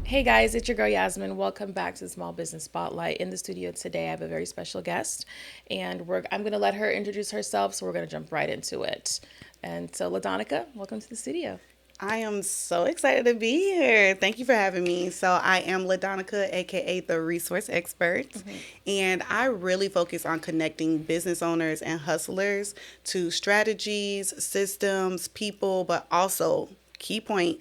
Hey guys, it's your girl Yasmin. Welcome back to the Small Business Spotlight. In the studio today, I have a very special guest, and I'm going to let her introduce herself, so we're going to jump right into it. And so, LaDonica, welcome to the studio. I am so excited to be here. Thank you for having me. So, I am LaDonica, aka the Resource Expert, and I really focus on connecting business owners and hustlers to strategies, systems, people, but also, key point,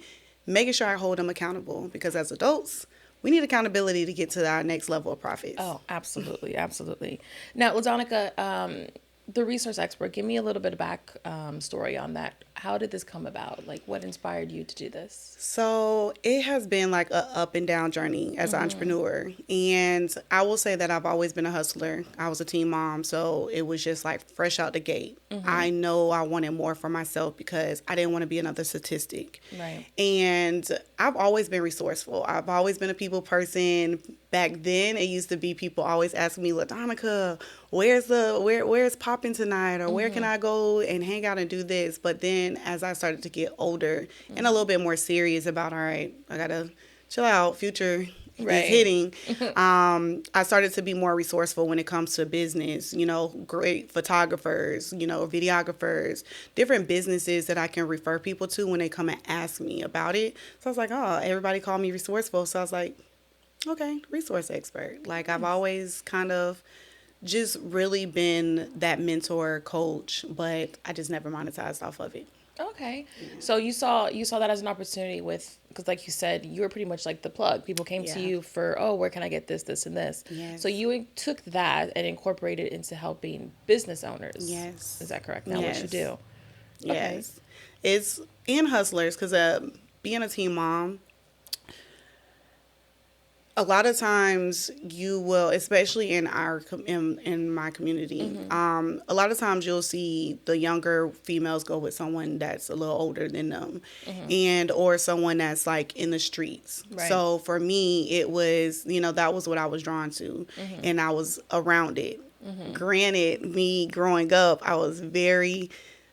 making sure I hold them accountable because as adults, we need accountability to get to our next level of profits. Oh, absolutely, absolutely. Now, LaDonica, the resource expert, give me a little bit of back story on that. How did this come about? Like, what inspired you to do this? So it has been like a up and down journey as an entrepreneur. And I will say that I've always been a hustler. I was a teen mom, so it was just like fresh out the gate. I know I wanted more for myself because I didn't want to be another statistic. Right. And I've always been resourceful. I've always been a people person. Back then it used to be people always asking me, LaDonica, where's popping tonight, or where can I go and hang out and do this? But then as I started to get older and a little bit more serious about, all right, I gotta chill out, future Right. is hitting, I started to be more resourceful when it comes to business, great photographers, videographers, different businesses that I can refer people to when they come and ask me about it. So I was like, oh, everybody called me resourceful. So I was like, okay, resource expert. Like, I've always kind of just really been that mentor coach, but I just never monetized off of it. Okay. So you saw that as an opportunity because like you said, you were pretty much like the plug. People came to Yeah. you for, oh, where can I get this, this, and this? Yes. So you took that and incorporated it into helping business owners. Yes. Is that correct? Now what you Yes. do? Okay. Yes. It's in hustlers because being a teen mom, a lot of times you will, especially in in my community, a lot of times you'll see the younger females go with someone that's a little older than them, and or someone that's like in the streets. Right. So for me, it was, that was what I was drawn to, and I was around it. Granted, me growing up, I was very,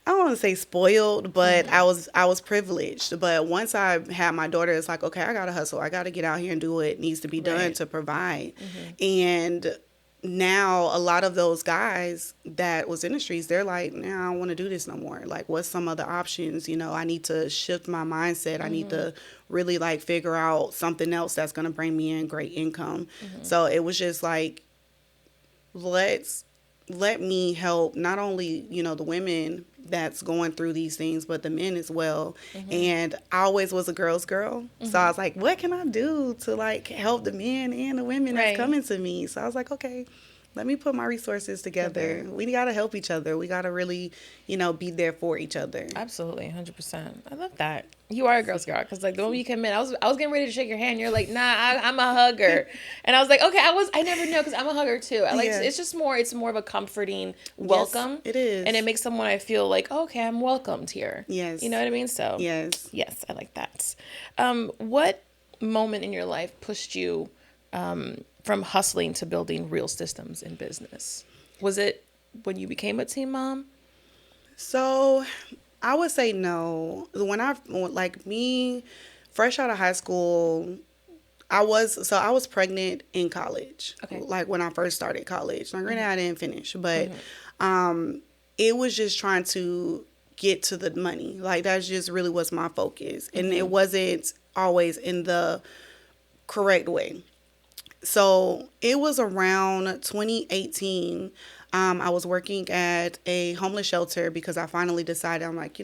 I don't want to say spoiled, but I was privileged. But once I had my daughter, it's like, okay, I gotta hustle. I gotta get out here and do what needs to be done Right. to provide. And now a lot of those guys that was in the streets, they're like, nah, I don't want to do this no more. Like, what's some other options? I need to shift my mindset. I need to really like figure out something else that's gonna bring me in great income. So it was just like, let me help not only the women that's going through these things, but the men as well. And I always was a girl's girl, so I was like, what can I do to like help the men and the women Right. that's coming to me? So I was like, okay, let me put my resources together. We got to help each other. We got to really be there for each other. Absolutely, 100%. I love that. You are a girl scout because like the moment you came in, I was getting ready to shake your hand. You're like, nah, I'm a hugger, and I was like, okay, I never know because I'm a hugger too. I like Yeah. it's more of a comforting welcome. it is. And it makes someone I feel like, okay, I'm welcomed here. Yes. You know what I mean? So Yes. yes, I like that. What moment in your life pushed you from hustling to building real systems in business? Was it when you became a teen mom? So I would say no. Like me, fresh out of high school, I was pregnant in college. Okay. Like when I first started college. Now, granted, I didn't finish, but it was just trying to get to the money. Like that just really was my focus, and it wasn't always in the correct way. So it was around 2018. I was working at a homeless shelter because I finally decided, I'm like,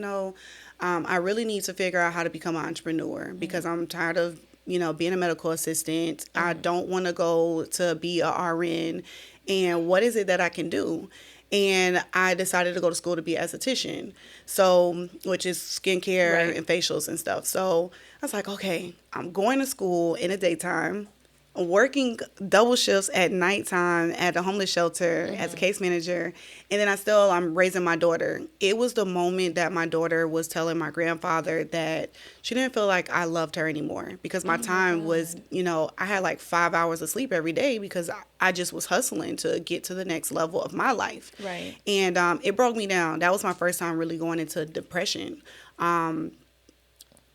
I really need to figure out how to become an entrepreneur because I'm tired of, being a medical assistant. I don't want to go to be a RN. And what is it that I can do? And I decided to go to school to be an esthetician, so which is skincare Right. and facials and stuff. So I was like, okay, I'm going to school in the daytime, working double shifts at nighttime at a homeless shelter as a case manager, and then I'm raising my daughter. It was the moment that my daughter was telling my grandfather that she didn't feel like I loved her anymore because my time was, I had like 5 hours of sleep every day because I just was hustling to get to the next level of my life. Right. And it broke me down. That was my first time really going into depression.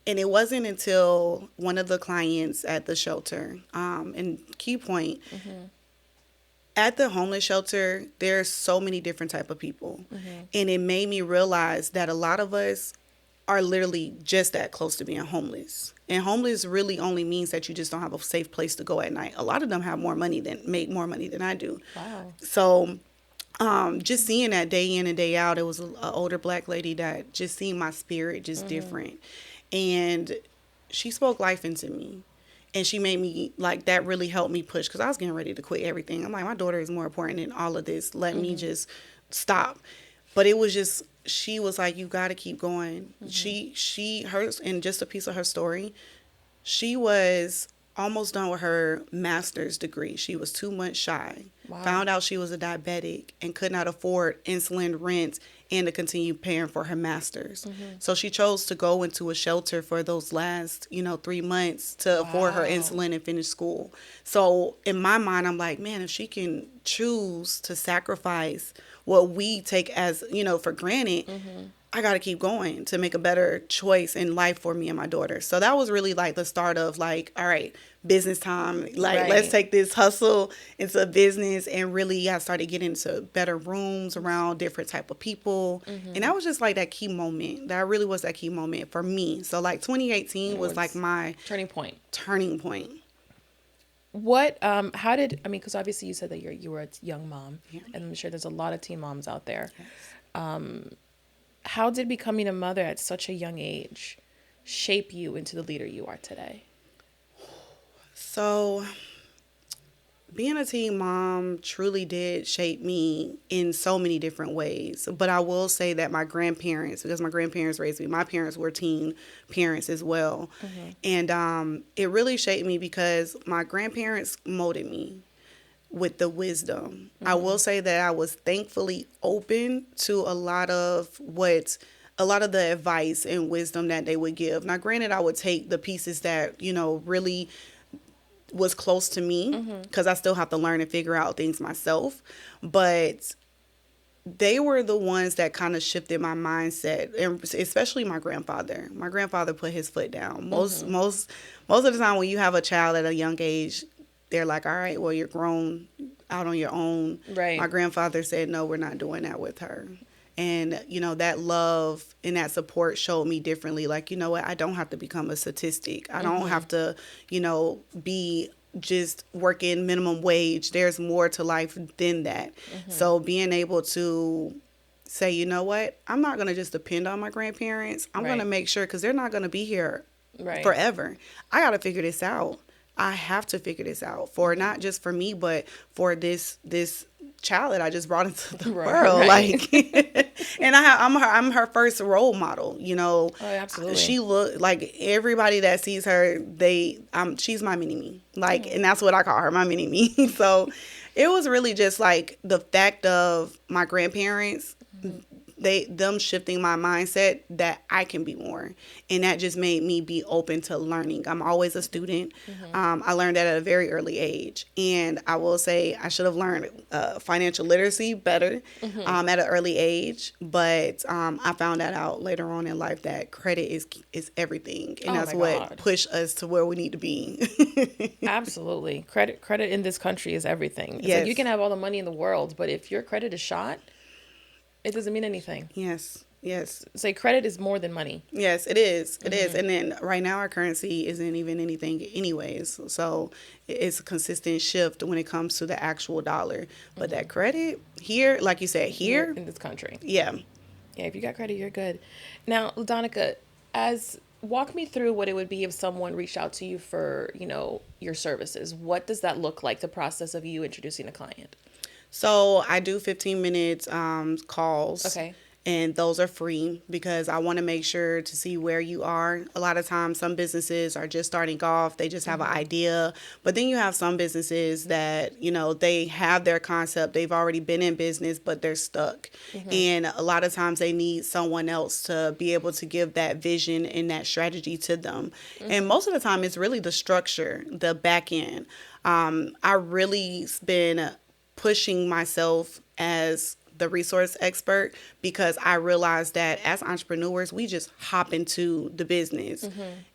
And it wasn't until one of the clients at the shelter, and key point, at the homeless shelter, there's so many different type of people. And it made me realize that a lot of us are literally just that close to being homeless. And homeless really only means that you just don't have a safe place to go at night. A lot of them have make more money than I do. Wow. So just seeing that day in and day out, it was an older black lady that just seemed my spirit just different. And she spoke life into me. And she made me, like, that really helped me push, because I was getting ready to quit everything. I'm like, my daughter is more important than all of this. Let me just stop. But it was just, she was like, you got to keep going. Hers, and just a piece of her story, she was almost done with her master's degree. She was 2 months shy. Wow. Found out she was a diabetic and could not afford insulin, rent, and to continue paying for her master's. So she chose to go into a shelter for those last, 3 months to afford her insulin and finish school. So in my mind, I'm like, man, if she can choose to sacrifice what we take as, for granted, I got to keep going to make a better choice in life for me and my daughter. So that was really like the start of like, all right, business time. Like, let's take this hustle into a business. And really, I started getting into better rooms around different type of people. And that was just like that key moment. That really was that key moment for me. So like 2018 was like my turning point. What, because obviously you said that you were a young mom, and I'm sure there's a lot of teen moms out there. Yes. How did becoming a mother at such a young age shape you into the leader you are today? So being a teen mom truly did shape me in so many different ways. But I will say that my grandparents, because my grandparents raised me, my parents were teen parents as well. And it really shaped me because my grandparents molded me with the wisdom. I will say that I was thankfully open to a lot of the advice and wisdom that they would give. Now, granted, I would take the pieces that, really was close to me, because I still have to learn and figure out things myself. But they were the ones that kind of shifted my mindset, and especially my grandfather. My grandfather put his foot down. Most of the time when you have a child at a young age, they're like, all right, well, you're grown out on your own. Right. My grandfather said, no, we're not doing that with her. And, that love and that support showed me differently. Like, you know what? I don't have to become a statistic. I don't have to, be just working minimum wage. There's more to life than that. So being able to say, you know what? I'm not going to just depend on my grandparents. I'm going to make sure, because they're not going to be here forever. I got to figure this out. I have to figure this out, for not just for me, but for this child that I just brought into the world. Like, and I'm her first role model. Oh, absolutely. She look like everybody that sees her. She's my mini me. Like, and that's what I call her, my mini me. So, it was really just like the fact of my grandparents. Them shifting my mindset that I can be more. And that just made me be open to learning. I'm always a student. I learned that at a very early age. And I will say I should have learned financial literacy better at an early age. But I found that out later on in life, that credit is everything. And that's what pushed us to where we need to be. Absolutely. Credit in this country is everything. It's like you can have all the money in the world, but if your credit is shot, it doesn't mean anything. Yes. Say credit is more than money. Yes, it is. It is. And then right now our currency isn't even anything anyways. So it's a consistent shift when it comes to the actual dollar. But that credit here, like you said, here in this country. Yeah, if you got credit, you're good. Now, LaDonica, walk me through what it would be if someone reached out to you for, your services. What does that look like, the process of you introducing a client? So I do 15 minutes calls. Okay. And those are free because I want to make sure to see where you are. A lot of times some businesses are just starting off. They just have an idea. But then you have some businesses that, they have their concept. They've already been in business, but they're stuck. And a lot of times they need someone else to be able to give that vision and that strategy to them. And most of the time it's really the structure, the back end. I really been pushing myself as the resource expert, because I realized that as entrepreneurs, we just hop into the business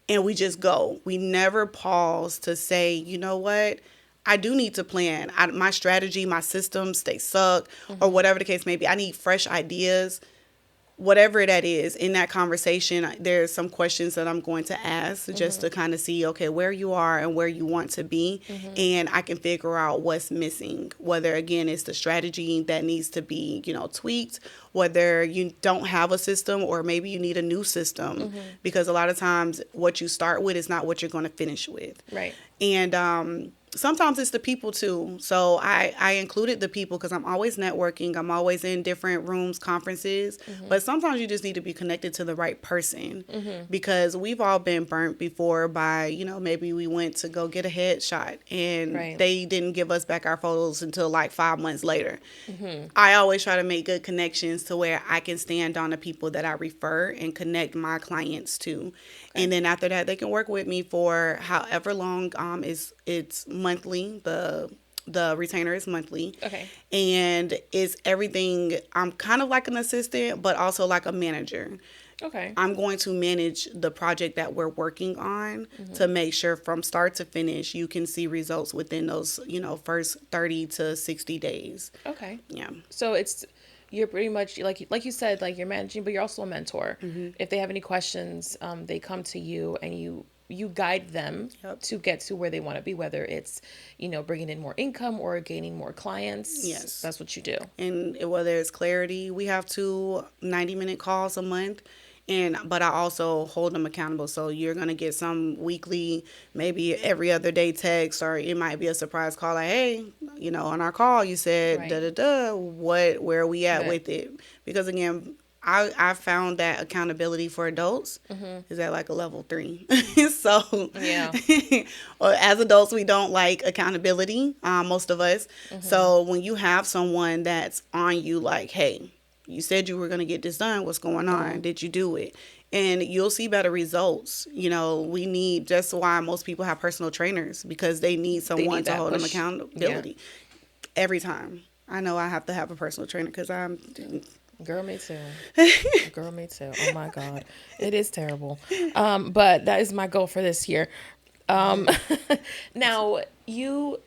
and we just go. We never pause to say, you know what? I do need to plan. My strategy, my systems, they suck, or whatever the case may be. I need fresh ideas. Whatever that is, in that conversation, there's some questions that I'm going to ask just to kind of see, okay, where you are and where you want to be. And I can figure out what's missing, whether, again, it's the strategy that needs to be, tweaked, whether you don't have a system or maybe you need a new system, because a lot of times what you start with is not what you're going to finish with. Right. And sometimes it's the people too. So I included the people because I'm always networking. I'm always in different rooms, conferences. But sometimes you just need to be connected to the right person, because we've all been burnt before by, maybe we went to go get a headshot and they didn't give us back our photos until like 5 months later. I always try to make good connections to where I can stand on the people that I refer and connect my clients to. And then after that, they can work with me for however long. It's monthly. The retainer is monthly. Okay. And it's everything. I'm kind of like an assistant, but also like a manager. Okay. I'm going to manage the project that we're working on to make sure from start to finish, you can see results within those, first 30 to 60 days. Okay. Yeah. So you're pretty much like you said, like you're managing, but you're also a mentor. If they have any questions, they come to you and you guide them to get to where they want to be, whether it's, bringing in more income or gaining more clients. Yes. That's what you do. And whether it's clarity, we have 2 90-minute calls a month. But I also hold them accountable. So you're going to get some weekly, maybe every other day text, or it might be a surprise call like, hey, on our call, you said, where are we at with it? Because again, I found that accountability for adults is at like a level 3. So yeah. Or as adults, we don't like accountability, most of us. So when you have someone that's on you like, hey, you said you were going to get this done. What's going on? Did you do it? And you'll see better results. That's why most people have personal trainers, because they need someone to hold them accountability every time. I know I have to have a personal trainer because Girl, me too. Girl, me too. Oh my God. It is terrible. But that is my goal for this year. Now you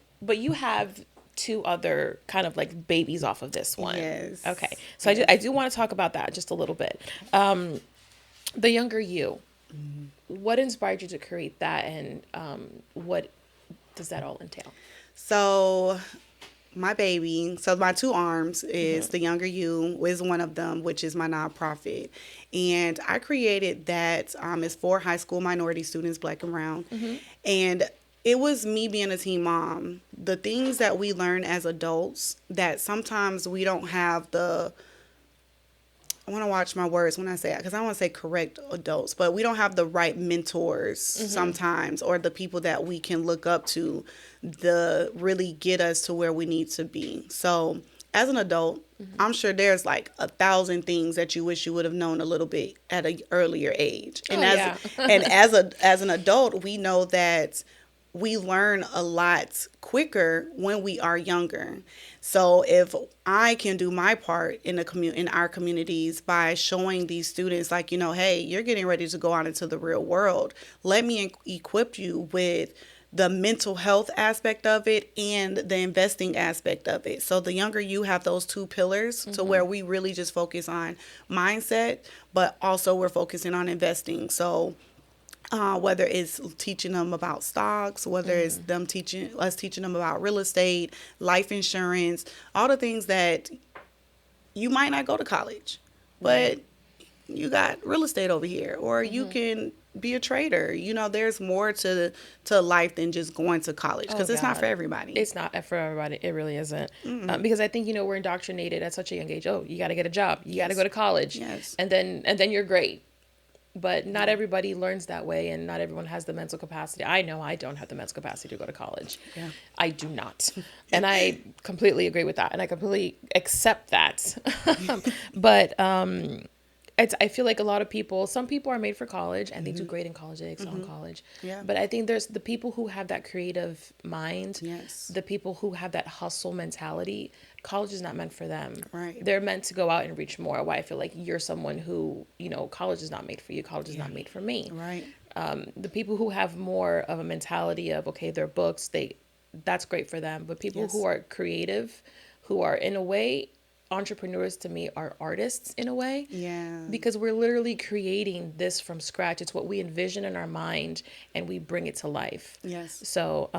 have 2 other kind of like babies off of this one. Yes. Okay. So I do want to talk about that just a little bit. The younger you, what inspired you to create that, and what does that all entail? So my 2 arms is the younger you is one of them, which is my nonprofit. And I created that is for high school minority students, Black and brown. And it was me being a teen mom. The things that we learn as adults that sometimes we don't have I want to watch my words when I say that, because I want to say correct adults, but we don't have the right mentors sometimes, or the people that we can look up to really get us to where we need to be. So as an adult, I'm sure there's like 1,000 things that you wish you would have known a little bit at an earlier age. And as an adult, we know that we learn a lot quicker when we are younger. So if I can do my part in our communities by showing these students, like, hey, you're getting ready to go out into the real world. Let me equip you with the mental health aspect of it and the investing aspect of it. So the younger you have those 2 pillars to where we really just focus on mindset, but also we're focusing on investing. So whether it's teaching them about stocks, whether it's teaching them about real estate, life insurance, all the things that you might not go to college, but you got real estate over here, or you can be a trader. There's more to life than just going to college, because it's not for everybody. It's not for everybody. It really isn't. Because I think, we're indoctrinated at such a young age. Oh, you got to get a job. You got to go to college. Yes. And then you're great. But not everybody learns that way, and not everyone has the mental capacity. I know I don't have the mental capacity to go to college. Yeah. I do not. And I completely agree with that, and I completely accept that. But I feel like a lot of people, some people are made for college and they do great in college, they excel in college. Yeah. But I think there's the people who have that creative mind, Yes. the people who have that hustle mentality. College is not meant for them. Right. They're meant to go out and reach more. Why I feel like you're someone who, college is not made for you. College is not made for me. Right. The people who have more of a mentality of, okay, their books, that's great for them. But people who are creative, who are in a way, entrepreneurs to me are artists in a way. Yeah. Because we're literally creating this from scratch. It's what we envision in our mind and we bring it to life. Yes. So,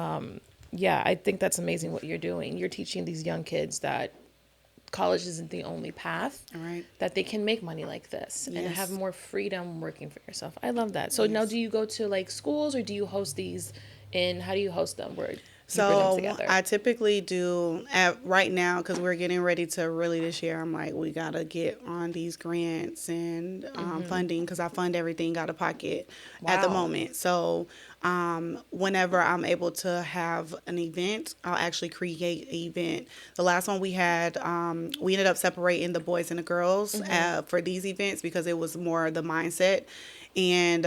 yeah, I think that's amazing what you're doing. You're teaching these young kids that college isn't the only path, Right. that they can make money like this and Yes. have more freedom working for yourself. I love that. So now do you go to like schools or do you host these how do you host them? Where you bring them So together? I typically do right now, because we're getting ready to really this year. I'm like, we gotta get on these grants and funding, because I fund everything out of pocket at the Wow. moment. So whenever I'm able to have an event, I'll actually create an event. The last one we had, we ended up separating the boys and the girls for these events because it was more the mindset. And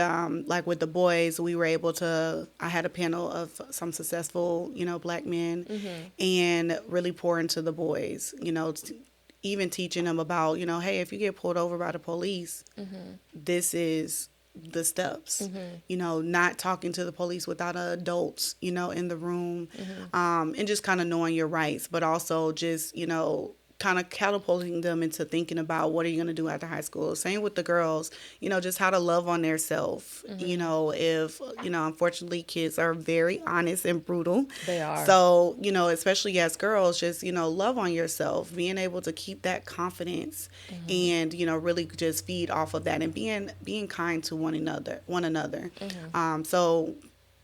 like with the boys, we were able to, I had a panel of some successful, Black men and really pour into the boys, even teaching them about, hey, if you get pulled over by the police, this is the steps, not talking to the police without adults, in the room, and just kind of knowing your rights, but also just, kind of catapulting them into thinking about what are you going to do after high school. Same with the girls, just how to love on their self. If, unfortunately kids are very honest and brutal. They are. So, especially as girls, just, love on yourself, being able to keep that confidence and, really just feed off of that and being kind to one another. So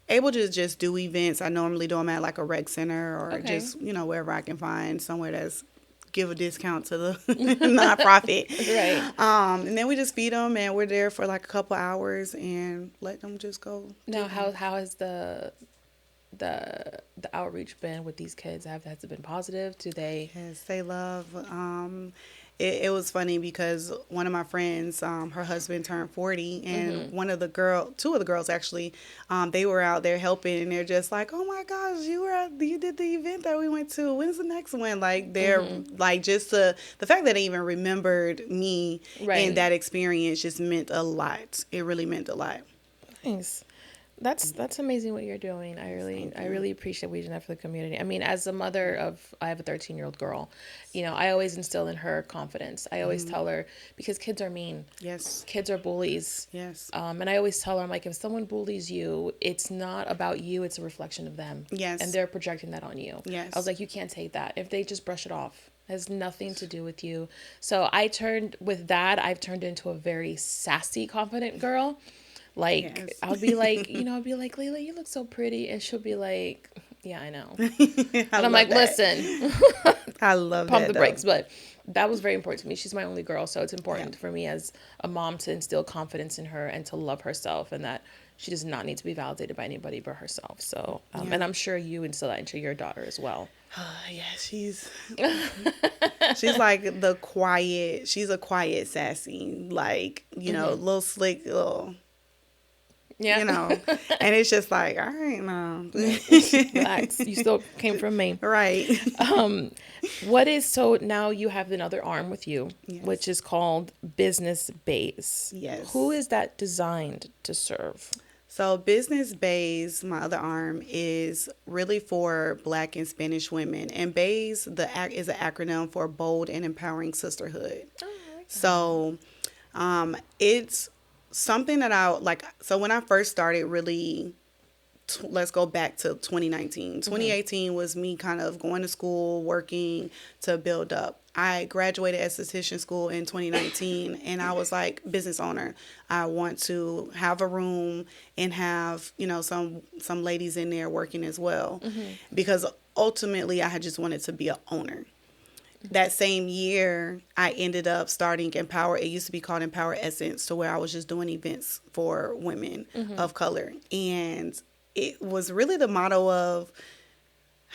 able to just do events. I normally do them at like a rec center or just, wherever I can find somewhere that's give a discount to the nonprofit. Right. And then we just feed them and we're there for like a couple hours and let them just go. Now, how has the outreach been with these kids? Has it been positive? Do they? Yes, they love. It was funny because one of my friends, her husband turned 40, and two of the girls actually, they were out there helping, and they're just like, "Oh my gosh, you did the event that we went to. When's the next one?" Like they're like just the fact that they even remembered me and that experience just meant a lot. It really meant a lot. Thanks. That's amazing what you're doing. I really appreciate what you do for the community. I mean, as a mother I have a 13-year-old girl, I always instill in her confidence. I always tell her, because kids are mean. Yes. Kids are bullies. Yes. And I always tell her, I'm like, if someone bullies you, it's not about you, it's a reflection of them. Yes. And they're projecting that on you. Yes. I was like, you can't take that. If they just brush it off. It has nothing to do with you. So I've turned into a very sassy, confident girl. Like, yes. I'll be like, Layla, you look so pretty. And she'll be like, yeah, I know. And I'm like, listen. I love pump that, the brakes. But that was very important to me. She's my only girl. So it's important for me as a mom to instill confidence in her and to love herself, and that she does not need to be validated by anybody but herself. So, and I'm sure you instill that into your daughter as well. Yeah, she's like she's a quiet sassy, like, little slick, little. Yeah. And it's just like, all right, no. Relax. You still came from me. Right. So now you have another arm with you, which is called Business Bays. Yes. Who is that designed to serve? So Business Bays, my other arm, is really for Black and Spanish women. And Bays is an acronym for Bold and Empowering Sisterhood. Oh, I like that. So it's something that I like. So when I first started, really, let's go back to 2019. 2018 was me kind of going to school, working to build up. I graduated esthetician school in 2019, and I was like, business owner. I want to have a room and have, some ladies in there working as well, because ultimately I had just wanted to be an owner. That same year, I ended up starting Empower. It used to be called Empower Essence, to where I was just doing events for women of color. And it was really the motto of,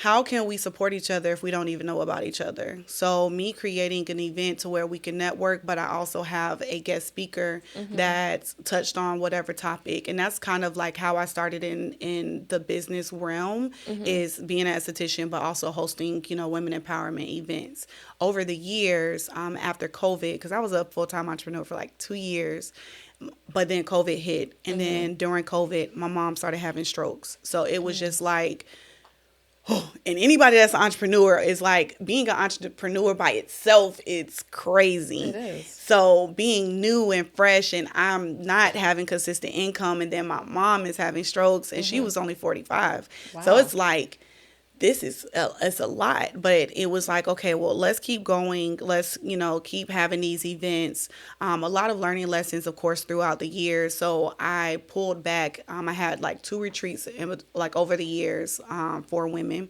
how can we support each other if we don't even know about each other? So me creating an event to where we can network, but I also have a guest speaker that's touched on whatever topic. And that's kind of like how I started in the business realm, is being an esthetician, but also hosting, women empowerment events. Over the years, after COVID, because I was a full-time entrepreneur for like 2 years, but then COVID hit. And then during COVID, my mom started having strokes. So it was just like, and anybody that's an entrepreneur is like, being an entrepreneur by itself, it's crazy. It is. So being new and fresh, and I'm not having consistent income, and then my mom is having strokes, and she was only 45. Wow. So it's like, it's a lot, but it was like, okay, well, let's keep going. Let's, keep having these events. A lot of learning lessons, of course, throughout the years. So I pulled back. I had like 2 retreats over the years for women,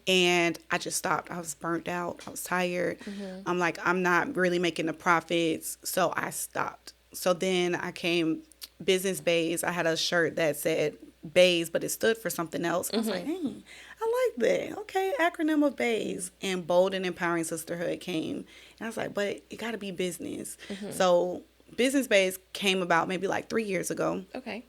and I just stopped. I was burnt out. I was tired. I'm like, I'm not really making the profits. So I stopped. So then I came Business Bays. I had a shirt that said Bays, but it stood for something else. I was like, hey, I like that. Okay, acronym of Bays. And Bold and Empowering Sisterhood came. And I was like, but it got to be business. So Business Bays came about maybe like 3 years ago. Okay.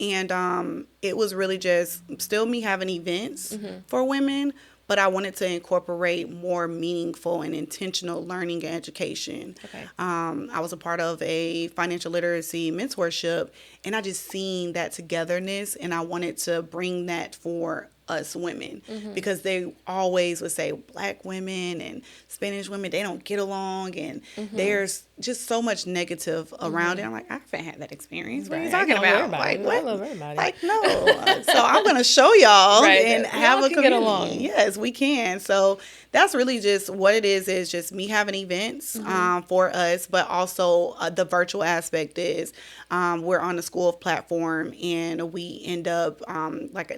And it was really just still me having events for women, but I wanted to incorporate more meaningful and intentional learning and education. Okay. I was a part of a financial literacy mentorship, and I just seen that togetherness, and I wanted to bring that for us women, because they always would say Black women and Spanish women, they don't get along, and there's just so much negative around it. I'm like, I haven't had that experience. What are you talking about? Like, what? I love everybody. Like, no. So I'm going to show y'all and have a community. Get along. Yes, we can. So that's really just what it is just me having events for us, but also the virtual aspect is we're on the School of Platform, and we end up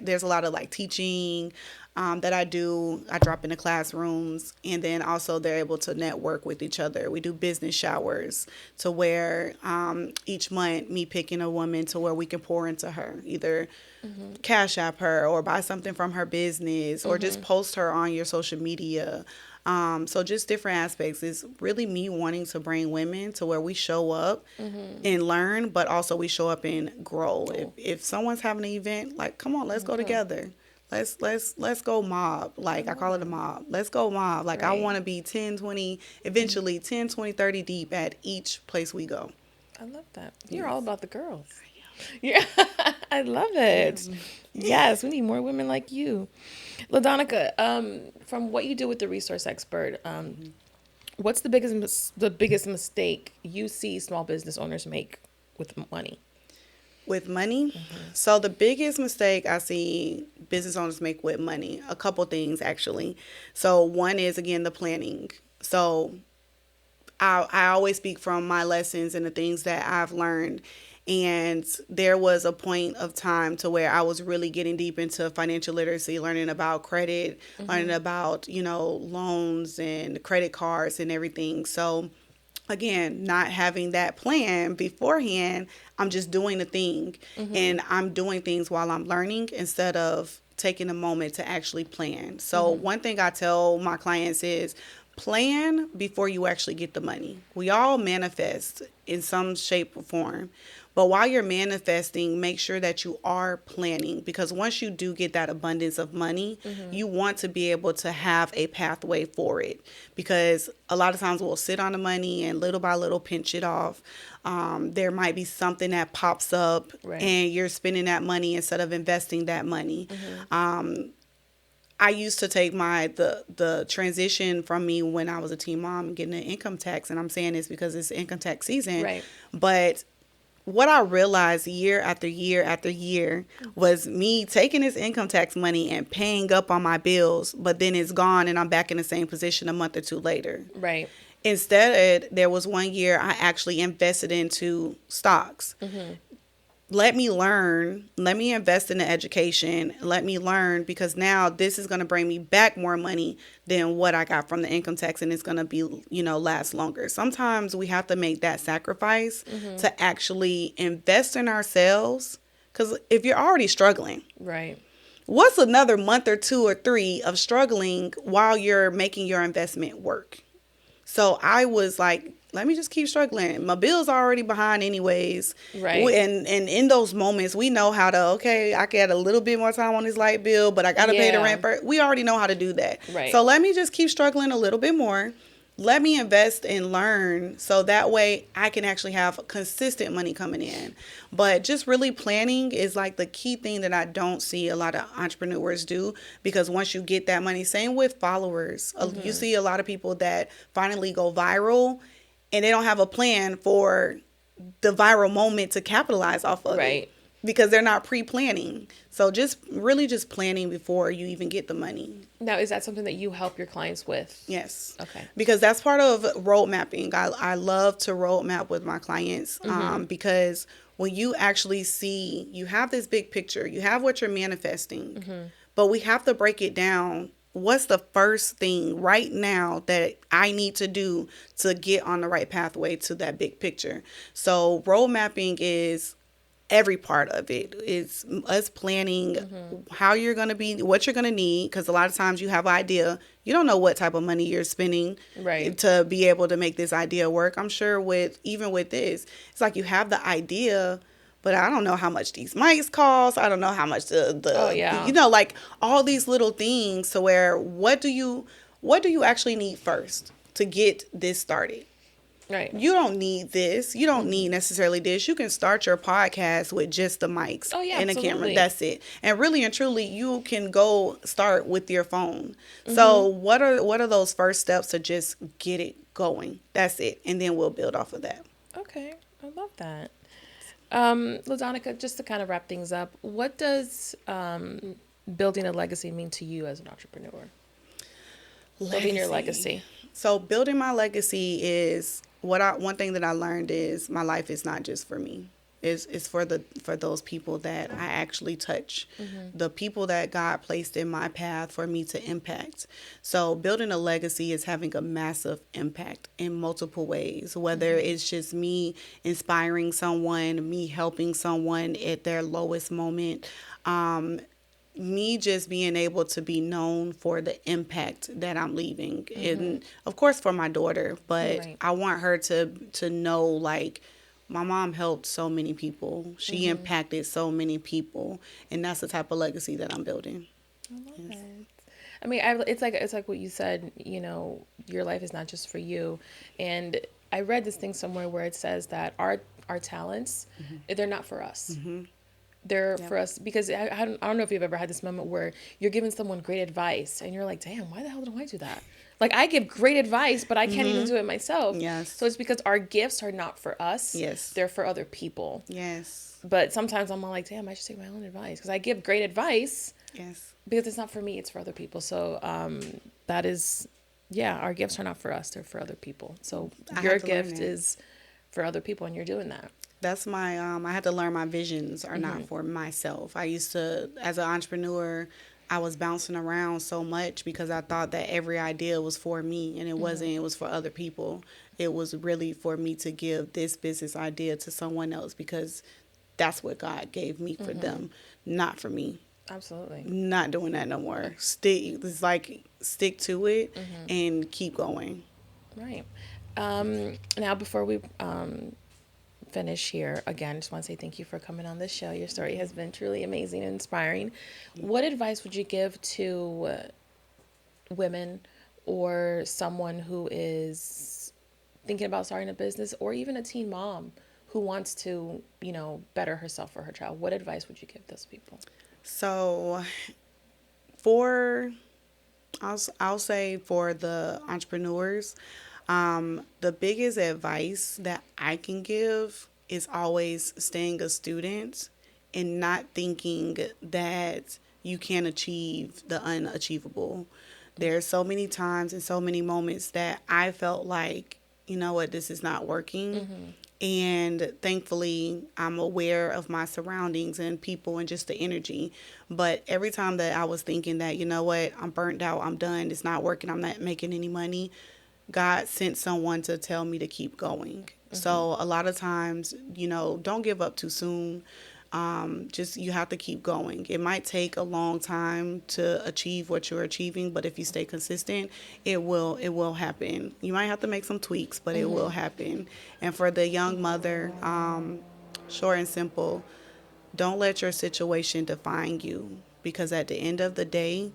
there's a lot of like teaching that I do. I drop into classrooms, and then also they're able to network with each other. We do business showers to where each month me picking a woman to where we can pour into her, either cash app her or buy something from her business or just post her on your social media. So just different aspects. It's really me wanting to bring women to where we show up and learn, but also we show up and grow. Cool. If someone's having an event, like, come on, let's go together. Let's go mob. Like, I call it a mob. Let's go mob. Like, I want to be 10, 20, eventually 10, 20, 30 deep at each place we go. I love that. You're all about the girls. Yeah, I love it. Yes, we need more women like you. LaDonica, from what you do with the resource expert, what's the biggest mistake you see small business owners make with money? With money? So the biggest mistake I see business owners make with money, a couple things actually. So one is, again, the planning. So I always speak from my lessons and the things that I've learned. And there was a point of time to where I was really getting deep into financial literacy, learning about credit, learning about, loans and credit cards and everything. So again, not having that plan beforehand, I'm just doing the thing, and I'm doing things while I'm learning instead of taking a moment to actually plan. So one thing I tell my clients is plan before you actually get the money. We all manifest in some shape or form. But while you're manifesting, make sure that you are planning, because once you do get that abundance of money, you want to be able to have a pathway for it, because a lot of times we'll sit on the money and little by little pinch it off. There might be something that pops up and you're spending that money instead of investing that money. I used to take the transition from me when I was a teen mom and getting an income tax, and I'm saying this because it's income tax season, but what I realized year after year after year was me taking this income tax money and paying up on my bills, but then it's gone and I'm back in the same position a month or two later. Right. Instead, there was one year I actually invested into stocks. Let me learn, let me invest in the education, let me learn, because now this is going to bring me back more money than what I got from the income tax, and it's going to be, last longer. Sometimes we have to make that sacrifice to actually invest in ourselves, because if you're already struggling, what's another month or 2 or 3 of struggling while you're making your investment work? So I was like, let me just keep struggling. My bill's already behind anyways. Right. And in those moments, we know how to, okay, I can add a little bit more time on this light bill, but I got to pay the Yeah. rent first. We already know how to do that. Right. So let me just keep struggling a little bit more. Let me invest and learn so that way I can actually have consistent money coming in. But just really planning is like the key thing that I don't see a lot of entrepreneurs do, because once you get that money, same with followers. You see a lot of people that finally go viral and they don't have a plan for the viral moment to capitalize off of Right. it because they're not pre-planning. So just really just planning before you even get the money. Now, is that something that you help your clients with? Yes. Okay. Because that's part of road mapping. I love to road map with my clients because when you actually see, you have this big picture, you have what you're manifesting, but we have to break it down. What's the first thing right now that I need to do to get on the right pathway to that big picture? So road mapping is every part of it. Is us planning how you're going to be, what you're going to need, because a lot of times you have an idea, you don't know what type of money you're spending Right. to be able to make this idea work. I'm sure even with this, it's like you have the idea, but I don't know how much these mics cost. I don't know how much Oh, yeah. like all these little things. So where what do you actually need first to get this started? Right. You don't need this. You don't need necessarily this. You can start your podcast with just the mics Oh, yeah, and a camera. absolutely. That's it. And really and truly, you can go start with your phone. So what are those first steps to just get it going? That's it. And then we'll build off of that. Okay. I love that. LaDonica, just to kind of wrap things up, what does building a legacy mean to you as an entrepreneur? Building your legacy. So building my legacy is one thing that I learned is my life is not just for me. It's for those people that I actually touch, the people that God placed in my path for me to impact. So building a legacy is having a massive impact in multiple ways, whether it's just me inspiring someone, me helping someone at their lowest moment, me just being able to be known for the impact that I'm leaving. And of course for my daughter, but Right. I want her to know, like, my mom helped so many people. She impacted so many people, and that's the type of legacy that I'm building. I love it. I mean, it's like what you said. You know, your life is not just for you. And I read this thing somewhere where it says that our talents, they're not for us. They're for us because I don't know if you've ever had this moment where you're giving someone great advice and you're like, damn, why the hell don't I do that? Like, I give great advice, but I can't even do it myself. Yes. So it's because our gifts are not for us. Yes. They're for other people. Yes. But sometimes I'm like, damn, I should take my own advice because I give great advice. Yes. Because it's not for me, it's for other people. So that is, yeah, our gifts are not for us, they're for other people. So your had to learn gift that. is for other people and you're doing that. That's my I had to learn my visions are not for myself. I used to, as an entrepreneur, I was bouncing around so much because I thought that every idea was for me, and it wasn't. It was for other people. It was really for me to give this business idea to someone else because that's what God gave me for them, not for me. Absolutely. Not doing that no more. Stick to it and keep going. Right. Now, before we finish here, again, just want to say thank you for coming on this show. Your story has been truly amazing and inspiring. What advice would you give to women or someone who is thinking about starting a business, or even a teen mom who wants to, better herself or her child? What advice would you give those people? So, I'll say for the entrepreneurs, the biggest advice that I can give is always staying a student and not thinking that you can achieve the unachievable. There are so many times and so many moments that I felt like, you know what, this is not working. And thankfully, I'm aware of my surroundings and people and just the energy. But every time that I was thinking that, you know what, I'm burnt out, I'm done, it's not working, I'm not making any money, God sent someone to tell me to keep going. So a lot of times, don't give up too soon. just you have to keep going. It might take a long time to achieve what you're achieving, but if you stay consistent, it will happen. You might have to make some tweaks, but it will happen. And for the young mother, short and simple, don't let your situation define you, because at the end of the day,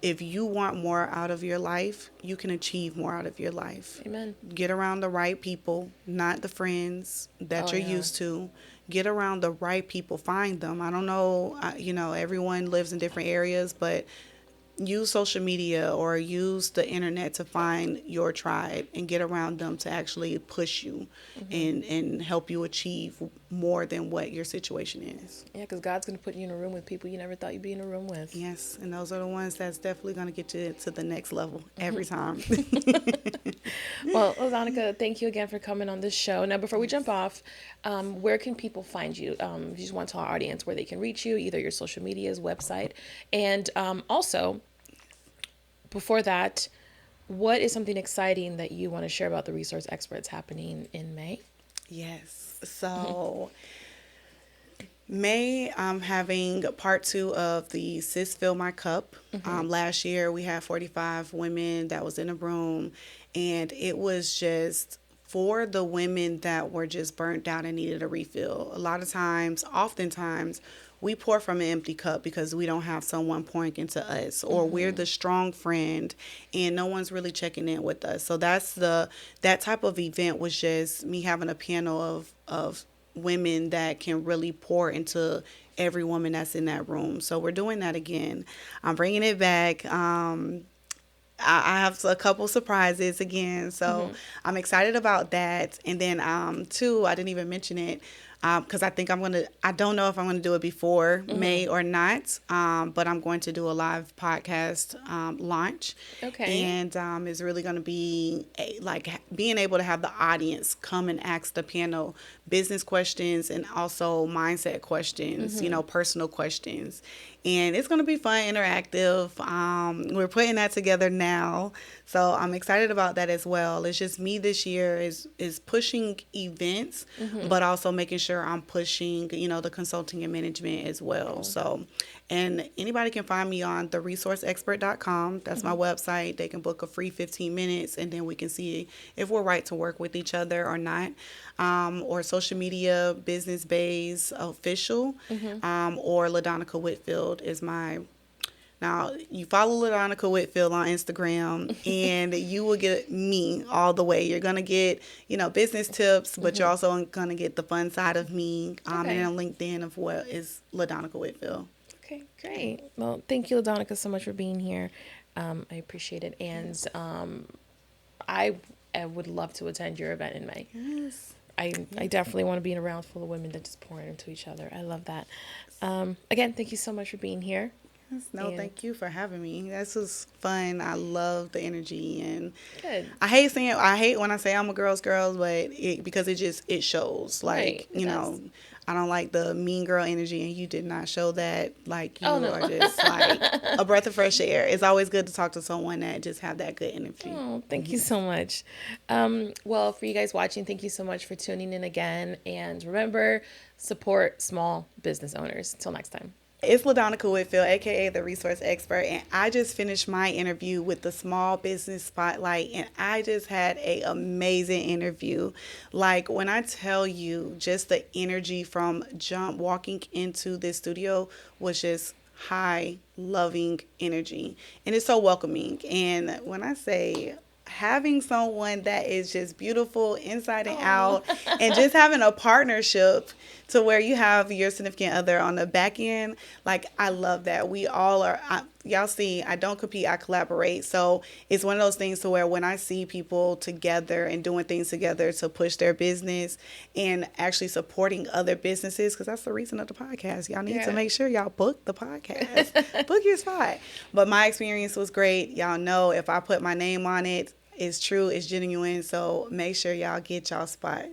if you want more out of your life, you can achieve more out of your life. Amen. Get around the right people, not the friends that you're used to. Get around the right people. Find them. I don't know, everyone lives in different areas, but use social media or use the internet to find your tribe and get around them to actually push you and help you achieve more than what your situation is. Yeah, because God's going to put you in a room with people you never thought you'd be in a room with. Yes, and those are the ones that's definitely going to get you to the next level every time. Well, LaDonica, thank you again for coming on this show. Now, before we jump off, where can people find you? If you just want to tell our audience where they can reach you, either your social medias, website, and also, before that, what is something exciting that you want to share about the Resource Experts happening in May? Yes. So May, I'm having part 2 of the Sis Fill My Cup. Last year, we had 45 women that was in a room, and it was just for the women that were just burnt out and needed a refill. Oftentimes, we pour from an empty cup because we don't have someone pouring into us, or we're the strong friend and no one's really checking in with us. So that type of event was just me having a panel of women that can really pour into every woman that's in that room. So we're doing that again. I'm bringing it back. I have a couple surprises again, so I'm excited about that. And then, two, I didn't even mention it, because I don't know if I'm going to do it before May or not, but I'm going to do a live podcast launch. Okay. And it's really going to be being able to have the audience come and ask the panel business questions and also mindset questions, personal questions. And it's going to be fun, interactive. We're putting that together now. So I'm excited about that as well. It's just me this year is pushing events, but also making sure I'm pushing, the consulting and management as well. So, and anybody can find me on theresourceexpert.com. That's my website. They can book a free 15 minutes, and then we can see if we're right to work with each other or not. Or social media, Business Bays Official, or LaDonica Whitfield is my. Now, you follow LaDonica Whitfield on Instagram, and you will get me all the way. You're going to get, business tips, but you're also going to get the fun side of me. And on LinkedIn of what is LaDonica Whitfield. Okay, great. Well, thank you, LaDonica, so much for being here. I appreciate it. And I would love to attend your event in May. Yes. I definitely want to be in a round full of women that just pour into each other. I love that. Again, thank you so much for being here. No, thank you for having me. This was fun. I love the energy, and good. I hate when I say I'm a girl's girl, but because it shows. Like, right, I don't like the mean girl energy, and you did not show that. Like, you no. are just like a breath of fresh air. It's always good to talk to someone that just have that good energy. Oh, thank you so much. Well, for you guys watching, thank you so much for tuning in again. And remember, support small business owners. Till next time. It's LaDonica Whitfield, a.k.a. the Resource Expert, and I just finished my interview with the Small Business Spotlight, and I just had an amazing interview. Like, when I tell you, just the energy from walking into this studio was just high, loving energy, and it's so welcoming. And when I say having someone that is just beautiful inside and out, and just having a partnership to where you have your significant other on the back end, like, I love that. We all are, y'all see, I don't compete, I collaborate. So it's one of those things to where when I see people together and doing things together to push their business and actually supporting other businesses, because that's the reason of the podcast. Y'all need to make sure y'all book the podcast, book your spot. But my experience was great. Y'all know if I put my name on it, it's true, it's genuine. So make sure y'all get y'all spot.